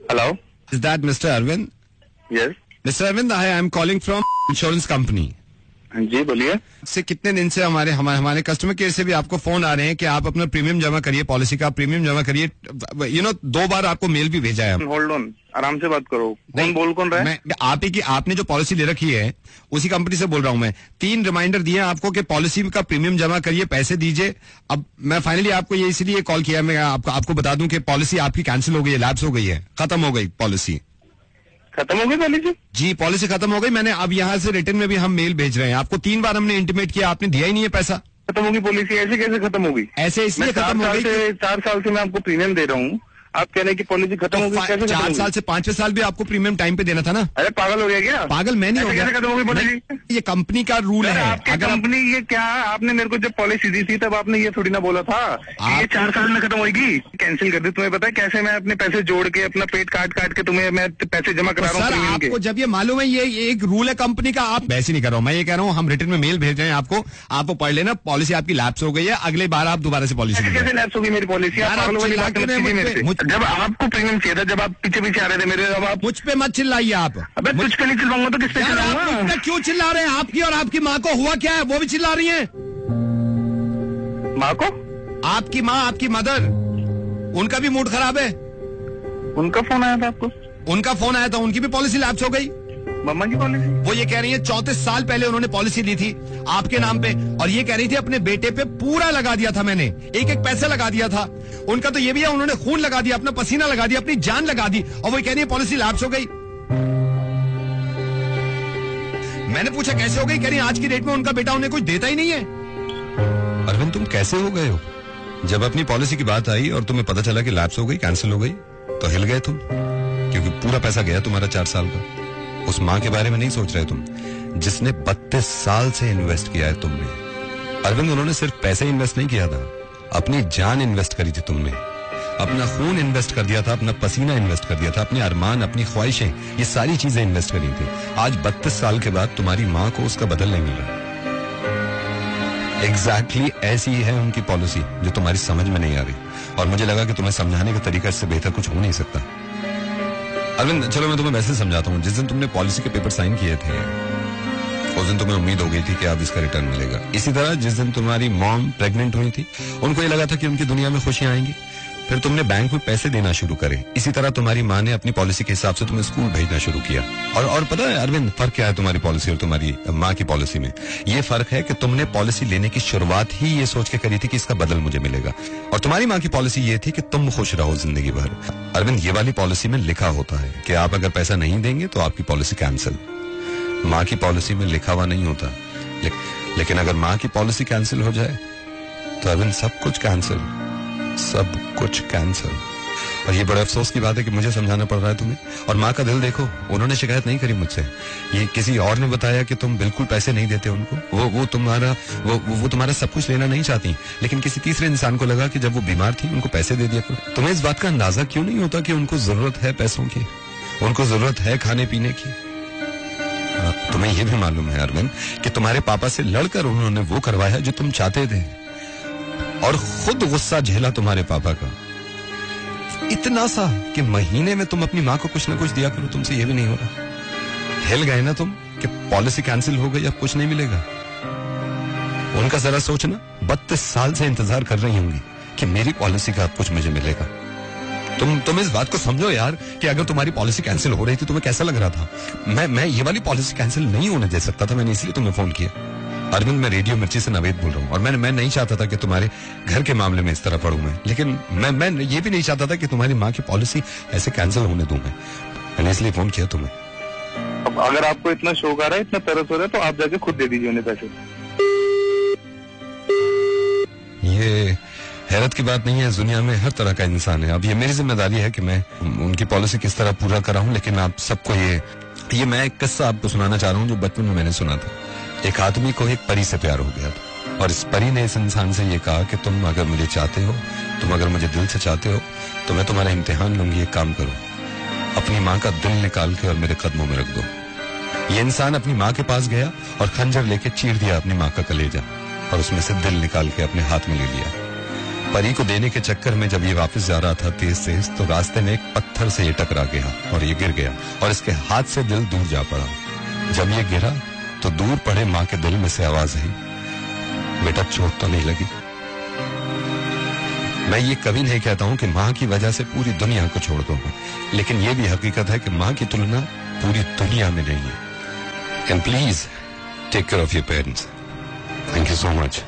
Hello. Is that Mr. Arvind? Yes. Mr. Arvind, I am calling from insurance company. जी बोलिए. से कितने दिन से हमारे कस्टमर केयर से भी आपको फोन आ रहे हैं कि आप अपना प्रीमियम जमा करिए, पॉलिसी का प्रीमियम जमा करिए. 2 बार आपको मेल भी भेजा है. होल्ड ऑन, आराम से बात करो. कौन रहा है? आप ही की आपने जो पॉलिसी ले रखी है उसी कंपनी से बोल रहा हूँ मैं. 3 रिमाइंडर दिए आपको कि पॉलिसी का प्रीमियम जमा करिए, पैसे दीजिए. अब मैं फाइनली आपको ये इसलिए कॉल किया, मैं आपको बता दूं कि पॉलिसी आपकी कैंसिल हो गई है, लैप्स हो गई है, खत्म हो गई पॉलिसी. खत्म हो गई पॉलिसी? जी, पॉलिसी खत्म हो गई. मैंने अब यहाँ से रिटर्न में भी हम मेल भेज रहे हैं आपको. 3 बार हमने इंटीमेट किया, आपने दिया ही नहीं है पैसा. खत्म होगी पॉलिसी? ऐसे कैसे खत्म होगी? ऐसे इसलिए खत्म हो गई. 4 साल से मैं आपको प्रीमियम दे रहा हूँ, आप कह रहे हैं कि पॉलिसी खत्म हो गई. कैसे? 4 साल से 5वें साल भी आपको प्रीमियम टाइम पे देना था ना. अरे पागल हो गया क्या? पागल मैं नहीं हो गया. खत्म हो गई पॉलिसी? ये कंपनी का रूल है. अगर कंपनी ये क्या, आपने मेरे को जब पॉलिसी दी थी तब आपने ये थोड़ी ना बोला था ये 4 साल में खत्म होगी. कैंसिल कर दी. तुम्हें पता है कैसे मैं अपने पैसे जोड़ के, अपना पेट काट के तुम्हें मैं पैसे जमा करा रहा हूँ. आपको जब ये मालूम है ये एक रूल है कंपनी का, आप वैसे नहीं कर रहा हूँ. मैं ये कह रहा हूँ हम रिटर्न में मेल भेज रहे हैं आपको पढ़ लेना. पॉलिसी आपकी लैप्स हो गई है, अगले बार आप दोबारा से पॉलिसी. कैसे लैप्स होगी मेरी पॉलिसी? जब आपको प्रीमियम किया था, जब आप पीछे आ रहे थे मेरे, अब आप मुझ पे मत चिल्लाइए आप. अबे तुझ पे नहीं चिल्लाऊंगा तो किस पे चिल्लाऊंगा? क्यों चिल्ला रहे हैं? आपकी और आपकी माँ को हुआ क्या है? वो भी चिल्ला रही है. माँ को? आपकी माँ, आपकी मदर, उनका भी मूड खराब है. उनका फोन आया था आपको? उनका फोन आया था, उनकी भी पॉलिसी लैप्स हो गई. मम्मा की पॉलिसी? वो ये कह रही है 34 साल पहले उन्होंने पॉलिसी ली थी आपके नाम पे, और ये कह रही थी अपने बेटे पे पूरा लगा दिया था मैंने, एक पैसा लगा दिया था. उनका तो ये भी है, उन्होंने खून लगा दिया, अपना पसीना लगा दिया, अपनी जान लगा दी, और वो कह रही है पॉलिसी लैप्स हो गई. मैंने पूछा कैसे हो गई? कह रही आज की डेट में उनका बेटा उन्हें कुछ देता ही नहीं है. अरविंद तुम कैसे हो गए हो? जब अपनी पॉलिसी की बात आई और तुम्हें पता चला कि लैप्स हो गई, कैंसिल हो गई, तो हिल गए तुम, क्योंकि पूरा पैसा गया तुम्हारा 4 साल का. उस माँ के बारे में नहीं सोच रहे तुम, जिसने 32 साल से इन्वेस्ट किया है तुमने. अरविंद उन्होंने सिर्फ पैसे इन्वेस्ट नहीं किया था, अपनी जान इन्वेस्ट करी थी तुमने, अपना खून इन्वेस्ट कर दिया था, अपना पसीना इन्वेस्ट कर दिया था, अपने अरमान, अपनी ख्वाहिशें, ये सारी चीजें इन्वेस्ट करी थी. आज 32 साल के बाद तुम्हारी माँ को उसका बदल नहीं मिल रहा. एग्जैक्टली ऐसी है उनकी पॉलिसी जो तुम्हारी समझ में नहीं आ रही, और मुझे लगा कि तुम्हें समझाने का तरीका इससे बेहतर कुछ हो नहीं सकता. अरविंद चलो मैं तुम्हें वैसे समझाता हूँ. जिस दिन तुमने पॉलिसी के पेपर साइन किए थे उस दिन तुम्हें उम्मीद हो गई थी कि अब इसका रिटर्न मिलेगा. इसी तरह जिस दिन तुम्हारी मॉम प्रेग्नेंट हुई थी, उनको ये लगा था कि उनकी दुनिया में खुशियां आएंगी. फिर तुमने बैंक में पैसे देना शुरू करे. इसी तरह तुम्हारी माँ ने अपनी पॉलिसी के हिसाब से तुम्हें स्कूल भेजना शुरू किया. और पता है अरविंद फर्क क्या है तुम्हारी पॉलिसी और तुम्हारी माँ की पॉलिसी में? ये फर्क है कि तुमने पॉलिसी लेने की शुरुआत ही ये सोच के करी थी कि इसका बदल मुझे मिलेगा, और तुम्हारी माँ की पॉलिसी ये थी कि तुम खुश रहो जिंदगी भर. अरविंद ये वाली पॉलिसी में लिखा होता है कि आप अगर पैसा नहीं देंगे तो आपकी पॉलिसी कैंसिल. माँ की पॉलिसी में लिखा हुआ नहीं होता. लेकिन अगर माँ की पॉलिसी कैंसिल हो जाए तो अरविंद सब कुछ कैंसिल, सब कुछ कैंसिल. और ये बड़े अफसोस की बात है कि मुझे समझाना पड़ रहा है तुम्हें. और माँ का दिल देखो, उन्होंने शिकायत नहीं करी मुझसे. ये किसी और ने बताया कि तुम बिल्कुल पैसे नहीं देते उनको. वो तुम्हारा सब कुछ लेना नहीं चाहती, लेकिन किसी तीसरे इंसान को लगा कि जब वो बीमार थी उनको पैसे दे दिया करो. तुम्हें इस बात का अंदाजा क्यों नहीं होता कि उनको जरूरत है पैसों की, उनको जरूरत है खाने पीने की. तुम्हें यह भी मालूम है अरविंद कि तुम्हारे पापा से लड़कर उन्होंने वो करवाया जो तुम चाहते थे, और खुद गुस्सा झेला तुम्हारे पापा का इतना सा कि महीने में तुम अपनी माँ को कुछ ना कुछ दिया करो. तुमसे ये भी नहीं हो रहा. हिल गए ना तुम कि पॉलिसी कैंसिल हो गई, अब कुछ नहीं मिलेगा. उनका जरा सोचना, 32 साल से इंतजार कर रही होंगी कि मेरी पॉलिसी का अब कुछ मुझे मिलेगा. तुम इस बात को समझो यार कि अगर तुम्हारी पॉलिसी कैंसिल हो रही थी तुम्हें कैसा लग रहा था. मैं ये वाली पॉलिसी कैंसिल नहीं होने दे सकता था. मैंने इसलिए तुम्हें फोन किया. अरविंद मैं रेडियो मिर्ची से नवेद बोल रहा हूँ, और मैं नहीं चाहता था कि तुम्हारे घर के मामले में इस तरह पढ़ूं मैं. लेकिन मैं ये भी नहीं चाहता था कि तुम्हारी माँ की पॉलिसी ऐसे कैंसिल होने दूं. मैंने इसलिए फोन किया तुम्हें. अब अगर आपको इतना शौक आ रहा है, इतना तरस हो रहा है, तो आप जाके खुद दे दीजिए उन्हें पैसे. ये हैरत की बात नहीं है, इस दुनिया में हर तरह का इंसान है. अब ये मेरी जिम्मेदारी है कि मैं उनकी पॉलिसी किस तरह पूरा कराऊं. लेकिन आप सबको ये मैं एक किस्सा आपको सुनाना चाह रहा हूँ जो बचपन में मैंने सुना था. एक आदमी को एक परी से प्यार हो गया था, और इस परी ने इस इंसान से ये कहा कि तुम अगर मुझे चाहते हो, तुम अगर मुझे दिल से चाहते हो, तो मैं तुम्हारा इम्तिहान लूंगी. एक काम करो, अपनी माँ का दिल निकाल के और मेरे कदमों में रख दो. ये इंसान अपनी माँ के पास गया और खंजर लेके चीर दिया अपनी माँ का कलेजा, और उसमें से दिल निकाल के अपने हाथ में ले लिया. परी को देने के चक्कर में जब ये वापस जा रहा था तेज तेज, तो रास्ते में एक पत्थर से ये टकरा गया और ये गिर गया और इसके हाथ से दिल दूर जा पड़ा। जब ये गिरा तो दूर पड़े माँ के दिल में से आवाज आई, बेटा चोट तो नहीं लगी। मैं ये कभी नहीं कहता हूं कि माँ की वजह से पूरी दुनिया को छोड़ दूंगा, लेकिन ये भी हकीकत है कि माँ की तुलना पूरी दुनिया में नहीं है। And please take care of your parents. Thank you so much.